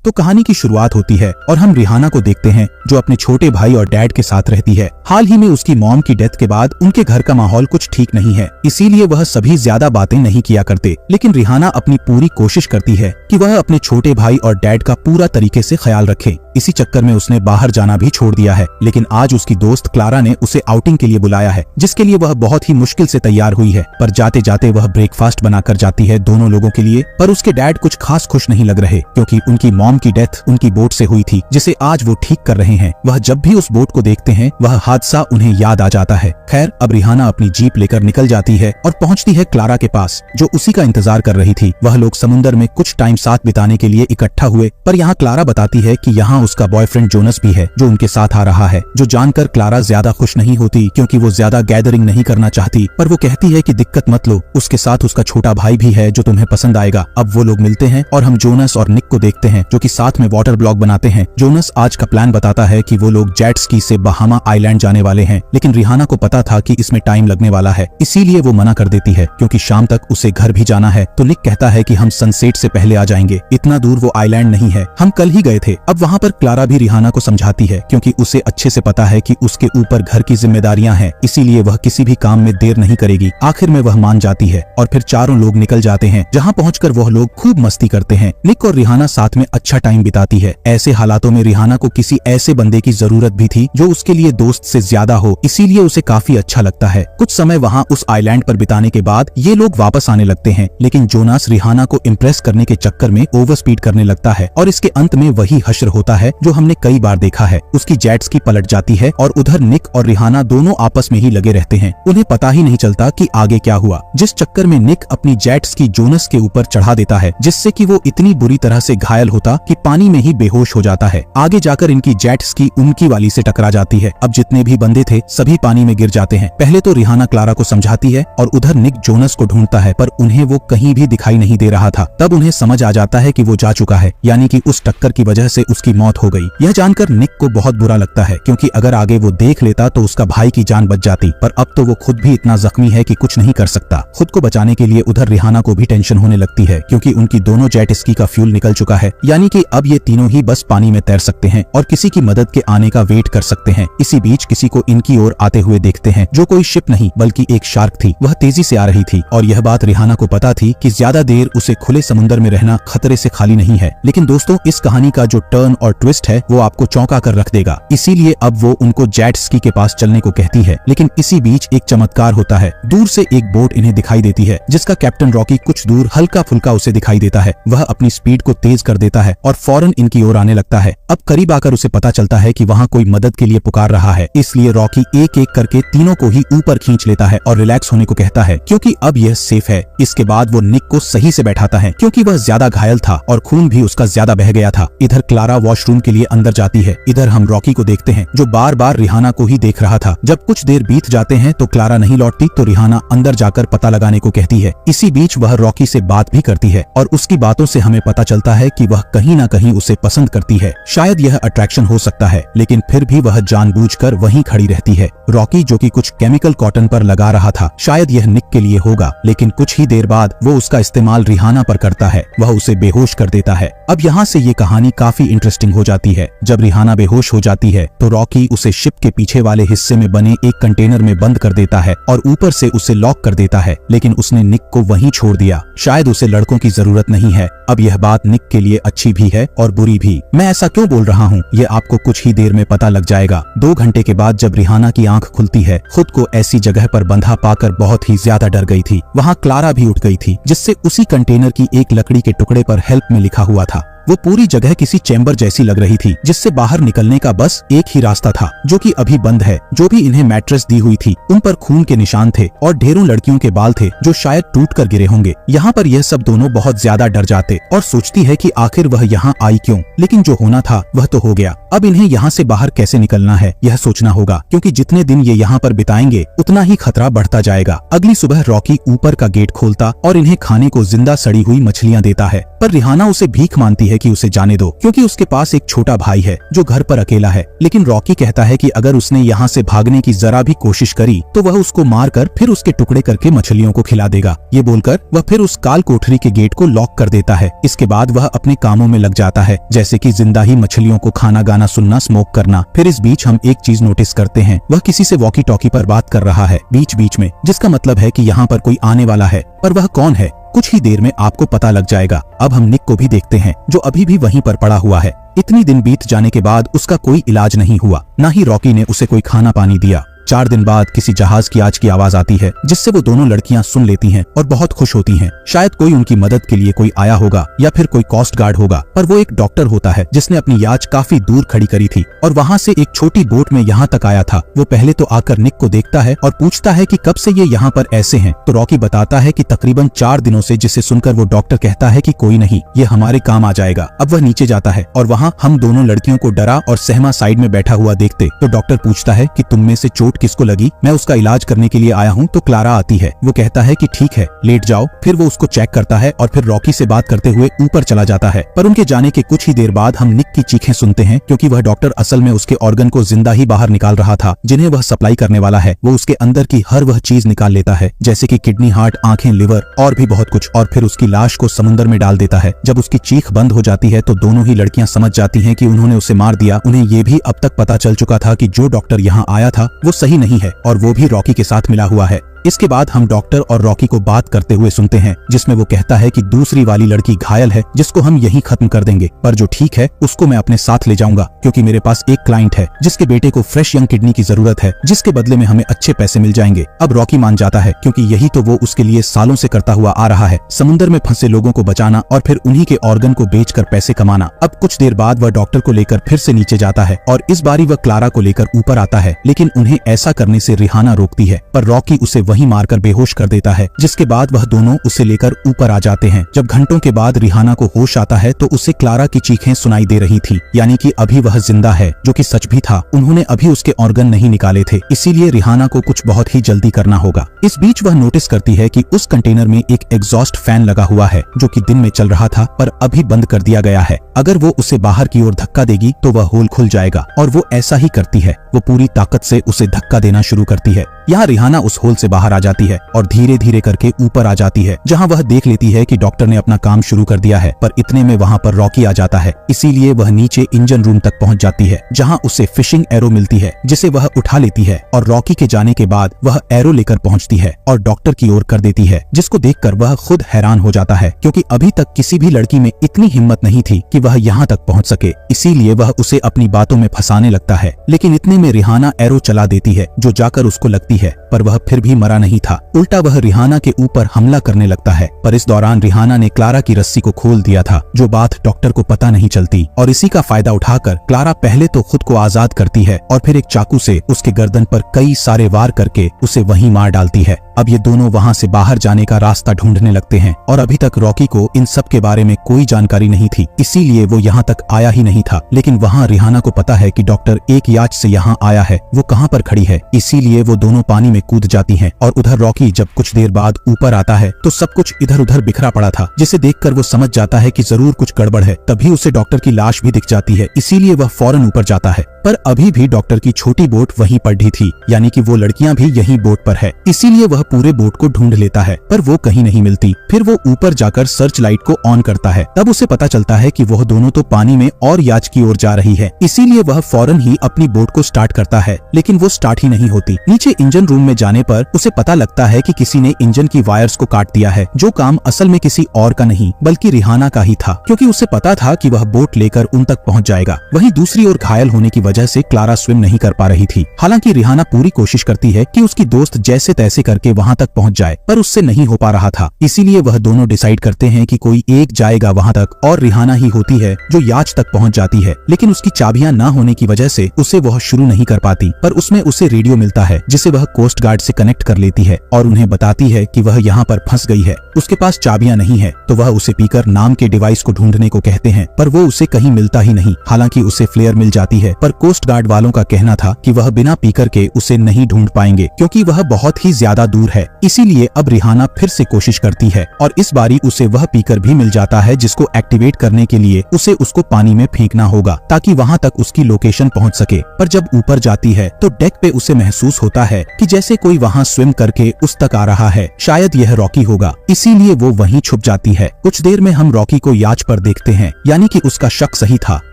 तो कहानी की शुरुआत होती है और हम रिहाना को देखते हैं जो अपने छोटे भाई और डैड के साथ रहती है। हाल ही में उसकी मॉम की डेथ के बाद उनके घर का माहौल कुछ ठीक नहीं है, इसीलिए वह सभी ज्यादा बातें नहीं किया करते। लेकिन रिहाना अपनी पूरी कोशिश करती है कि वह अपने छोटे भाई और डैड का पूरा तरीके से ख्याल रखे। इसी चक्कर में उसने बाहर जाना भी छोड़ दिया है। लेकिन आज उसकी दोस्त क्लारा ने उसे आउटिंग के लिए बुलाया है, जिसके लिए वह बहुत ही मुश्किल से तैयार हुई है। पर जाते जाते वह ब्रेकफास्ट बनाकर जाती है दोनों लोगों के लिए। पर उसके डैड कुछ खास खुश नहीं लग रहे, क्योंकि उनकी मॉम की डेथ उनकी बोट से हुई थी, जिसे आज वो ठीक कर रहे हैं। वह जब भी उस बोट को देखते हैं वह हादसा उन्हें याद आ जाता है। खैर, अब रिहाना अपनी जीप लेकर निकल जाती है और पहुंचती है क्लारा के पास, जो उसी का इंतजार कर रही थी। वह लोग समुद्र में कुछ टाइम साथ बिताने के लिए इकट्ठा हुए। पर यहाँ क्लारा बताती है कि यहाँ उसका बॉयफ्रेंड जोनस भी है, जो उनके साथ आ रहा है। जो जानकर क्लारा ज्यादा खुश नहीं होती, क्योंकि वो ज्यादा गैदरिंग नहीं करना चाहती। पर वो कहती है कि दिक्कत मत लो, उसके साथ उसका छोटा भाई भी है जो तुम्हें पसंद आएगा। अब वो लोग मिलते हैं और हम जोनस और निक को देखते हैं, जो कि साथ में वाटर ब्लॉग बनाते हैं। जोनस आज का प्लान बताता है कि वो लोग जेट स्की से बहामा आइलैंड जाने वाले हैं, लेकिन रिहाना को पता था कि इसमें टाइम लगने वाला है, इसीलिए वो मना कर देती है, क्योंकि शाम तक उसे घर भी जाना है। तो निक कहता है कि हम सनसेट से पहले आ जाएंगे, इतना दूर वो आइलैंड नहीं है, हम कल ही गए थे। अब वहाँ पर क्लारा भी रिहाना को समझाती है, क्योंकि उसे अच्छे से पता है कि उसके ऊपर घर की जिम्मेदारियां हैं, इसीलिए वह किसी भी काम में देर नहीं करेगी। आखिर में वह मान जाती है और फिर चारों लोग निकल जाते हैं, जहाँ पहुंचकर वह लोग खूब मस्ती करते हैं। निक और रिहाना साथ में अच्छा टाइम बिताती है। ऐसे हालातों में रिहाना को किसी ऐसे बंदे की जरूरत भी थी जो उसके लिए दोस्त से ज्यादा हो, इसीलिए उसे काफी अच्छा लगता है। कुछ समय वहाँ उस आइलैंड पर बिताने के बाद ये लोग वापस आने लगते हैं, लेकिन जोनास रिहाना को इम्प्रेस करने के चक्कर में ओवर स्पीड करने लगता है और इसके अंत में वही हश्र होता है जो हमने कई बार देखा है। उसकी जेट स्की पलट जाती है और उधर निक और रिहाना दोनों आपस में ही लगे रहते हैं। उन्हें पता ही नहीं चलता कि आगे क्या हुआ, जिस चक्कर में निक अपनी जेट स्की जोनस के ऊपर चढ़ा देता है, जिससे कि वो इतनी बुरी तरह से घायल होता कि पानी में ही बेहोश हो जाता है। आगे जाकर इनकी जेट स्की उनकी वाली से टकरा जाती है। अब जितने भी बंदे थे सभी पानी में गिर जाते हैं। पहले तो रिहाना क्लारा को समझाती है और उधर निक जोनस को ढूंढता है, पर उन्हें वो कहीं भी दिखाई नहीं दे रहा था। तब उन्हें समझ आ जाता है कि वो जा चुका है, यानी कि उस टक्कर की वजह से उसकी मौत हो गई। यह जानकर निक को बहुत बुरा लगता है, क्योंकि अगर आगे वो देख लेता तो उसका भाई की जान बच जाती। पर अब तो वो खुद भी इतना जख्मी है कि कुछ नहीं कर सकता। खुद को बचाने के लिए उधर रिहाना को भी टेंशन होने लगती है, क्योंकि उनकी दोनों जेट स्की का फ्यूल निकल चुका है, यानी कि अब ये तीनों ही बस पानी में तैर सकते हैं और किसी की मदद के आने का वेट कर सकते हैं। इसी बीच किसी को इनकी ओर आते हुए देखते हैं, जो कोई शिप नहीं बल्कि एक शार्क थी। वह तेजी से आ रही थी और यह बात रिहाना को पता थी कि ज्यादा देर उसे खुले समुद्र में रहना खतरे से खाली नहीं है। लेकिन दोस्तों, इस कहानी का जो टर्न और ट्विस्ट है वो आपको चौंका कर रख देगा, इसीलिए अब वो उनको जेट स्की के पास चलने को कहती है। लेकिन इसी बीच एक चमत्कार होता है। दूर से एक बोट इन्हें दिखाई देती है, जिसका कैप्टन रॉकी कुछ दूर हल्का फुल्का उसे दिखाई देता है। वह अपनी स्पीड को तेज कर देता है और फौरन इनकी ओर आने लगता है। अब करीब आकर उसे पता चलता है कि वहाँ कोई मदद के लिए पुकार रहा है, इसलिए रॉकी एक एक करके तीनों को ही ऊपर खींच लेता है और रिलैक्स होने को कहता है, क्योंकि अब यह सेफ है। इसके बाद वो निक को सही से बैठाता है, क्योंकि वह ज्यादा घायल था और खून भी उसका ज्यादा बह गया था। इधर क्लारा वॉशरूम के लिए अंदर जाती है। इधर हम रॉकी को देखते हैं, जो बार बार रिहाना को ही देख रहा था। जब कुछ देर बीत जाते हैं तो क्लारा नहीं लौटती, तो रिहाना अंदर जाकर पता लगाने को कहती है। इसी बीच वह रॉकी से बात भी करती है और उसकी बातों से हमें पता चलता है कि वह कहीं ना कहीं उसे पसंद करती है। शायद यह अट्रैक्शन हो सकता है, लेकिन फिर भी वह जानबूझकर वहीं खड़ी रहती है। रॉकी जो कि कुछ केमिकल कॉटन पर लगा रहा था, शायद यह निक के लिए होगा, लेकिन कुछ ही देर बाद वो उसका इस्तेमाल रिहाना पर करता है। वह उसे बेहोश कर देता है। अब यहाँ से ये कहानी काफी इंटरेस्टिंग हो जाती है। जब रिहाना बेहोश हो जाती है तो रॉकी उसे शिप के पीछे वाले हिस्से में बने एक कंटेनर में बंद कर देता है और ऊपर से उसे लॉक कर देता है, लेकिन उसने निक को वहीं छोड़ दिया। शायद उसे लड़कों की जरूरत नहीं है। अब यह बात निक के लिए अच्छी भी है और बुरी भी। मैं ऐसा क्यों बोल रहा हूँ ये आपको कुछ ही देर में पता लग जाएगा। 2 घंटे के बाद जब रिहाना की आंख खुलती है, खुद को ऐसी जगह पर बंधा पाकर बहुत ही ज्यादा डर गई थी। वहाँ क्लारा भी उठ गई थी, जिससे उसी कंटेनर की एक लकड़ी के टुकड़े पर हेल्प में लिखा हुआ था। वो पूरी जगह किसी चैम्बर जैसी लग रही थी, जिससे बाहर निकलने का बस एक ही रास्ता था, जो कि अभी बंद है। जो भी इन्हें मैट्रेस दी हुई थी उन पर खून के निशान थे और ढेरों लड़कियों के बाल थे जो शायद टूट कर गिरे होंगे। यहाँ पर यह सब दोनों बहुत ज्यादा डर जाते और सोचती है कि आखिर वह यहाँ आई क्यों। लेकिन जो होना था वह तो हो गया। अब इन्हें यहाँ से बाहर कैसे निकलना है यह सोचना होगा, क्योंकि जितने दिन ये यहाँ पर बिताएंगे उतना ही खतरा बढ़ता जाएगा। अगली सुबह रॉकी ऊपर का गेट खोलता और इन्हें खाने को जिंदा सड़ी हुई मछलियाँ देता है, पर रिहाना उसे भीख मांगती है है कि उसे जाने दो क्योंकि उसके पास एक छोटा भाई है जो घर पर अकेला है। लेकिन रॉकी कहता है कि अगर उसने यहाँ से भागने की जरा भी कोशिश करी तो वह उसको मारकर फिर उसके टुकड़े करके मछलियों को खिला देगा। ये बोलकर वह फिर उस काल कोठरी के गेट को लॉक कर देता है। इसके बाद वह अपने कामों में लग जाता है, जैसे कि जिंदा ही मछलियों को खाना, गाना सुनना, स्मोक करना। फिर इस बीच हम एक चीज नोटिस करते हैं, वह किसी से वॉकी टॉकी पर बात कर रहा है बीच बीच में, जिसका मतलब है कि यहाँ पर कोई आने वाला है। पर वह कौन है कुछ ही देर में आपको पता लग जाएगा। अब हम निक को भी देखते हैं जो अभी भी वहीं पर पड़ा हुआ है। इतनी दिन बीत जाने के बाद उसका कोई इलाज नहीं हुआ, न ही रॉकी ने उसे कोई खाना पानी दिया। 4 दिन बाद किसी जहाज की आज की आवाज आती है जिससे वो दोनों लड़कियां सुन लेती हैं और बहुत खुश होती हैं। शायद कोई उनकी मदद के लिए कोई आया होगा या फिर कोई कोस्ट गार्ड होगा, पर वो एक डॉक्टर होता है जिसने अपनी याच काफी दूर खड़ी करी थी और वहाँ से एक छोटी बोट में यहाँ तक आया था। वो पहले तो आकर निक को देखता है और पूछता है कि कब से ये यहाँ पर ऐसे हैं। तो रॉकी बताता है कि तकरीबन 4 दिनों से, जिसे सुनकर वो डॉक्टर कहता है कि कोई नहीं, ये हमारे काम आ जाएगा। अब वह नीचे जाता है और वहाँ हम दोनों लड़कियों को डरा और सहमा साइड में बैठा हुआ देखते। तो डॉक्टर पूछता है कि तुम में से चोट किसको लगी, मैं उसका इलाज करने के लिए आया हूँ। तो क्लारा आती है, वो कहता है कि ठीक है लेट जाओ। फिर वो उसको चेक करता है और फिर रॉकी से बात करते हुए ऊपर चला जाता है। पर उनके जाने के कुछ ही देर बाद हम निक की चीखें सुनते हैं क्योंकि वह डॉक्टर असल में उसके ऑर्गन को जिंदा ही बाहर निकाल रहा था जिन्हें वह सप्लाई करने वाला है। वो उसके अंदर की हर वह चीज निकाल लेता है जैसे कि किडनी, हार्ट, आंखें, लिवर और भी बहुत कुछ, और फिर उसकी लाश को समुद्र में डाल देता है। जब उसकी चीख बंद हो जाती है तो दोनों ही लड़कियां समझ जाती हैं कि उन्होंने उसे मार दिया। उन्हें ये भी अब तक पता चल चुका था कि जो डॉक्टर यहाँ आया था वो सही नहीं है और वो भी रॉकी के साथ मिला हुआ है। इसके बाद हम डॉक्टर और रॉकी को बात करते हुए सुनते हैं जिसमें वो कहता है कि दूसरी वाली लड़की घायल है जिसको हम यहीं खत्म कर देंगे, पर जो ठीक है उसको मैं अपने साथ ले जाऊंगा क्योंकि मेरे पास एक क्लाइंट है जिसके बेटे को फ्रेश यंग किडनी की जरूरत है, जिसके बदले में हमें अच्छे पैसे मिल जाएंगे। अब रॉकी मान जाता है क्योंकि यही तो वो उसके लिए सालों से करता हुआ आ रहा है, समुद्र में फंसे लोगों को बचाना और फिर उन्हीं के ऑर्गन को बेचकर पैसे कमाना। अब कुछ देर बाद वह डॉक्टर को लेकर फिर से नीचे जाता है और इस बारी वह क्लारा को लेकर ऊपर आता है, लेकिन उन्हें ऐसा करने से रिहाना रोकती है। पर रॉकी उसे वहीं मारकर बेहोश कर देता है, जिसके बाद वह दोनों उसे लेकर ऊपर आ जाते हैं। जब घंटों के बाद रिहाना को होश आता है तो उसे क्लारा की चीखें सुनाई दे रही थी, यानी कि अभी वह जिंदा है, जो कि सच भी था। उन्होंने अभी उसके ऑर्गन नहीं निकाले थे, इसीलिए रिहाना को कुछ बहुत ही जल्दी करना होगा। इस बीच वह नोटिस करती है कि उस कंटेनर में एक एग्जॉस्ट फैन लगा हुआ है जो कि दिन में चल रहा था पर अभी बंद कर दिया गया है। अगर वो उसे बाहर की ओर धक्का देगी तो वह होल खुल जाएगा और वो ऐसा ही करती है। वो पूरी ताकत से उसे धक्का देना शुरू करती है। यहाँ रिहाना उस होल से बाहर आ जाती है और धीरे धीरे करके ऊपर आ जाती है, जहाँ वह देख लेती है कि डॉक्टर ने अपना काम शुरू कर दिया है। पर इतने में वहाँ पर रॉकी आ जाता है, इसीलिए वह नीचे इंजन रूम तक पहुँच जाती है जहाँ उसे फिशिंग एरो मिलती है जिसे वह उठा लेती है और रॉकी के जाने के बाद वह एरो लेकर पहुँचती है और डॉक्टर की ओर कर देती है, जिसको देखकर वह खुद हैरान हो जाता है क्योंकि अभी तक किसी भी लड़की में इतनी हिम्मत नहीं थी कि वह यहाँ तक पहुँच सके। इसीलिए वह उसे अपनी बातों में फंसाने लगता है, लेकिन इतने में रिहाना एरो चला देती है जो जाकर उसको लगती है, पर वह फिर भी मरा नहीं था। उल्टा वह रिहाना के ऊपर हमला करने लगता है। पर इस दौरान रिहाना ने क्लारा की रस्सी को खोल दिया था, जो बात डॉक्टर को पता नहीं चलती, और इसी का फायदा उठाकर क्लारा पहले तो खुद को आजाद करती है और फिर एक चाकू से उसके गर्दन पर कई सारे वार करके उसे वहीं मार डालती है। अब ये दोनों वहाँ से बाहर जाने का रास्ता ढूंढने लगते हैं और अभी तक रॉकी को इन सब के बारे में कोई जानकारी नहीं थी, इसीलिए वो यहाँ तक आया ही नहीं था। लेकिन वहाँ रिहाना को पता है कि डॉक्टर एक याच से यहाँ आया है, वो कहाँ पर खड़ी है, इसीलिए वो दोनों पानी में कूद जाती हैं। और उधर रॉकी जब कुछ देर बाद ऊपर आता है तो सब कुछ इधर उधर बिखरा पड़ा था, जिसे देखकर वो समझ जाता है कि जरूर कुछ गड़बड़ है। तभी उसे डॉक्टर की लाश भी दिख जाती है, इसीलिए वह फौरन ऊपर जाता है। पर अभी भी डॉक्टर की छोटी बोट वहीं पड़ी थी, यानी कि वो लड़कियां भी यहीं बोट पर है, इसीलिए वह पूरे बोट को ढूंढ लेता है, पर वो कहीं नहीं मिलती। फिर वो ऊपर जाकर सर्च लाइट को ऑन करता है, तब उसे पता चलता है कि वह दोनों तो पानी में और याच की ओर जा रही है, इसीलिए वह फौरन ही अपनी बोट को स्टार्ट करता है, लेकिन वो स्टार्ट ही नहीं होती। नीचे इंजन रूम में जाने पर उसे पता लगता है कि किसी ने इंजन की वायर्स को काट दिया है, जो काम असल में किसी और का नहीं बल्कि रिहाना का ही था, क्योंकि उसे पता था कि वह बोट लेकर उन तक पहुंच जाएगा। वहीं दूसरी ओर घायल होने की वजह से क्लारा स्विम नहीं कर पा रही थी। हालांकि रिहाना पूरी कोशिश करती है कि उसकी दोस्त जैसे तैसे करके वहां तक पहुंच जाए, पर उससे नहीं हो पा रहा था, इसीलिए वह दोनों डिसाइड करते हैं कि कोई एक जाएगा वहां तक, और रिहाना ही होती है जो याच तक पहुंच जाती है। लेकिन उसकी चाबियां ना होने की वजह से उसे वह शुरू नहीं कर पाती, पर उसमें उसे रेडियो मिलता है जिसे वह कोस्ट गार्ड से कनेक्ट कर लेती है और उन्हें बताती है कि वह यहाँ पर फंस गई है, उसके पास चाबियां नहीं है। तो वह उसे पीकर नाम के डिवाइस को ढूंढने को कहते हैं, पर वो उसे कहीं मिलता ही नहीं। हालांकि उसे फ्लेयर मिल जाती है, पर कोस्ट गार्ड वालों का कहना था कि वह बिना पीकर के उसे नहीं ढूंढ पाएंगे क्योंकि वह बहुत ही ज्यादा दूर दूर है। इसीलिए अब रिहाना फिर से कोशिश करती है और इस बारी उसे वह पीकर भी मिल जाता है जिसको एक्टिवेट करने के लिए उसे उसको पानी में फेंकना होगा ताकि वहाँ तक उसकी लोकेशन पहुँच सके। पर जब ऊपर जाती है तो डेक पे उसे महसूस होता है कि जैसे कोई वहाँ स्विम करके उस तक आ रहा है। शायद यह रॉकी होगा, इसीलिए वो वहीं छुप जाती है। कुछ देर में हम रॉकी को याच पर देखते हैं, यानी कि उसका शक सही था।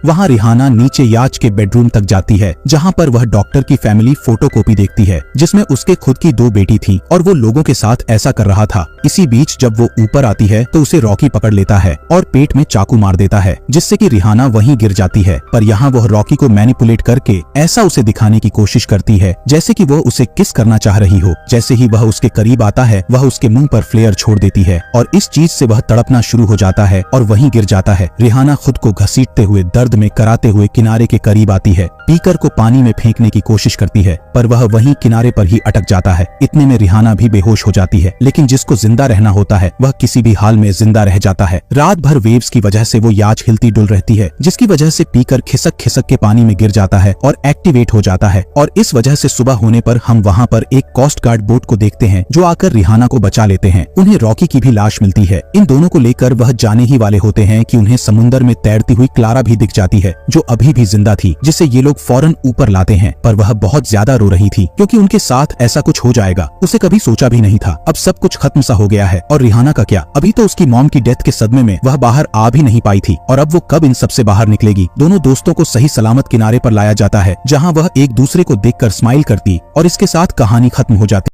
वहाँ रिहाना नीचे याच के बेडरूम तक जाती है जहाँ पर वह डॉक्टर की फैमिली फोटोकॉपी देखती है जिसमें उसके खुद की 2 बेटी थी और वो लोगों के साथ ऐसा कर रहा था। इसी बीच जब वो ऊपर आती है तो उसे रॉकी पकड़ लेता है और पेट में चाकू मार देता है जिससे कि रिहाना वहीं गिर जाती है। पर यहाँ वह रॉकी को मैनिपुलेट करके ऐसा उसे दिखाने की कोशिश करती है जैसे कि वह उसे किस करना चाह रही हो। जैसे ही वह उसके करीब आता है वह उसके मुंह पर फ्लेयर छोड़ देती है और इस चीज से वह तड़पना शुरू हो जाता है और वहीं गिर जाता है। रिहाना खुद को घसीटते हुए दर्द में कराते हुए किनारे के करीब आती है। पीकर को पानी में फेंकने की कोशिश करती है पर वह वहीं किनारे पर ही अटक जाता है। इतने में रिहाना भी बेहोश हो जाती है, लेकिन जिसको जिंदा रहना होता है वह किसी भी हाल में जिंदा रह जाता है। रात भर वेव्स की वजह से वो याच हिलती डुल रहती है जिसकी वजह से पीकर खिसक खिसक के पानी में गिर जाता है और एक्टिवेट हो जाता है। और इस वजह से सुबह होने पर हम वहाँ पर एक कोस्ट गार्ड बोट को देखते हैं जो आकर रिहाना को बचा लेते हैं। उन्हें रॉकी की भी लाश मिलती है। इन दोनों को लेकर वह जाने ही वाले होते हैं कि उन्हें समुंदर में तैरती हुई क्लारा भी दिख जाती है जो अभी भी जिंदा थी, जिसे ये लोग फौरन ऊपर लाते हैं। पर वह बहुत ज्यादा रो रही थी क्योंकि उनके साथ ऐसा कुछ हो जाएगा उसे कभी सोचा भी नहीं था। अब सब कुछ खत्म सा हो गया है। और रिहाना का क्या, अभी तो उसकी मॉम की डेथ के सदमे में वह बाहर आ भी नहीं पाई थी और अब वो कब इन सब से बाहर निकलेगी। दोनों दोस्तों को सही सलामत किनारे पर लाया जाता है जहाँ वह एक दूसरे को देखकर स्माइल करती और इसके साथ कहानी खत्म हो जाती।